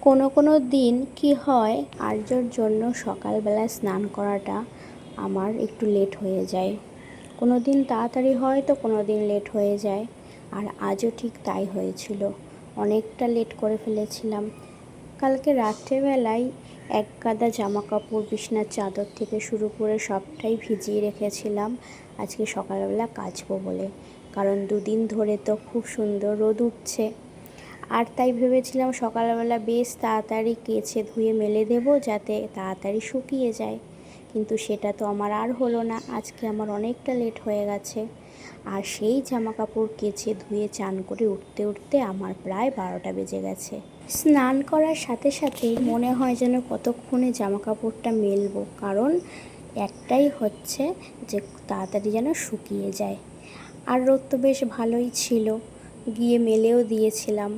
কোনো দিন কি হয়, আর্যর জন্য সকালবেলা স্নান করাটা আমার একটু লেট হয়ে যায়। কোনো দিন তাড়াতাড়ি হয় তো কোনো দিন লেট হয়ে যায়। আর আজও ঠিক তাই হয়েছিল, অনেকটা লেট করে ফেলেছিলাম। কালকে রাত্রেবেলায় এক গাদা জামা কাপড়, বিছনার চাদর থেকে শুরু করে সবটাই ভিজিয়ে রেখেছিলাম আজকে সকালবেলা কাচবো বলে। কারণ দুদিন ধরে তো খুব সুন্দর রোদ উঠছে, আর তাই ভেবেছিলাম সকালবেলা বেশ তাড়াতাড়ি কেচে ধুয়ে মেলে দেবো যাতে তাড়াতাড়ি শুকিয়ে যায়। কিন্তু সেটা তো আমার আর হলো না, আজকে আমার অনেকটা লেট হয়ে গেছে। আর সেই জামা কাপড় কেচে ধুয়ে চান করে উঠতে উঠতে আমার প্রায় 12টা বেজে গেছে। স্নান করার সাথে সাথে মনে হয় যেন কতক্ষণে জামা কাপড়টা মেলবো, কারণ একটাই হচ্ছে যে তাড়াতাড়ি যেন শুকিয়ে যায়। আর রোদ তো বেশ ভালোই ছিল, গিয়ে মেলেও দিয়েছিলাম।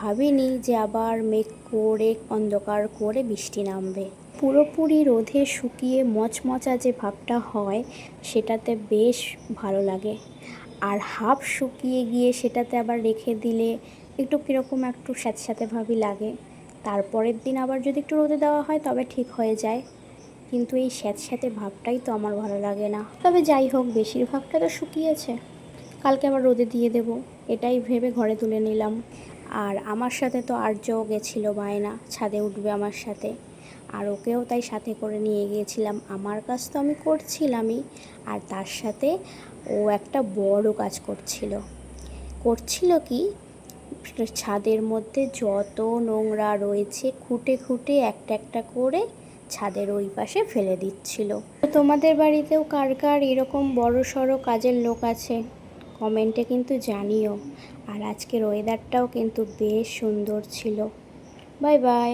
ভাবিনি যে আবার মেঘ করে অন্ধকার করে বৃষ্টি নামবে। পুরোপুরি রোদে শুকিয়ে মচমচা যে ভাবটা হয় সেটাতে বেশ ভালো লাগে। আর হাফ শুকিয়ে গিয়ে সেটাতে আবার রেখে দিলে একটু কীরকম একটু স্যাঁতস্যাঁতে ভাবই লাগে। তারপরের দিন আবার যদি একটু রোদে দেওয়া হয় তবে ঠিক হয়ে যায়, কিন্তু এই স্যাঁতস্যাঁতে ভাবটাই তো আমার ভালো লাগে না। তবে যাই হোক, বেশিরভাগটা তো শুকিয়েছে, কালকে আবার রোদে দিয়ে দেবো, এটাই ভেবে ঘরে তুলে নিলাম। আর আমার সাথে তো আর্যও গেছিলো বায়না, ছাদে উঠবে আমার সাথে। আর ওকেও তাই সাথে করে নিয়ে গিয়েছিলাম। আমার কাজ তো আমি করছিলামই, আর তার সাথে ও একটা বড় কাজ করছিল কি, ছাদের মধ্যে যত নোংরা রয়েছে খুঁটে খুঁটে একটা একটা করে ছাদের ওই পাশে ফেলে দিচ্ছিল। তোমাদের বাড়িতেও কার কার এরকম বড় সড়ো কাজের লোক আছে কমেন্টে কিন্তু জানিও। আর আজকের ওয়েদারটাও কিন্তু বেশ সুন্দর ছিল। Bye bye.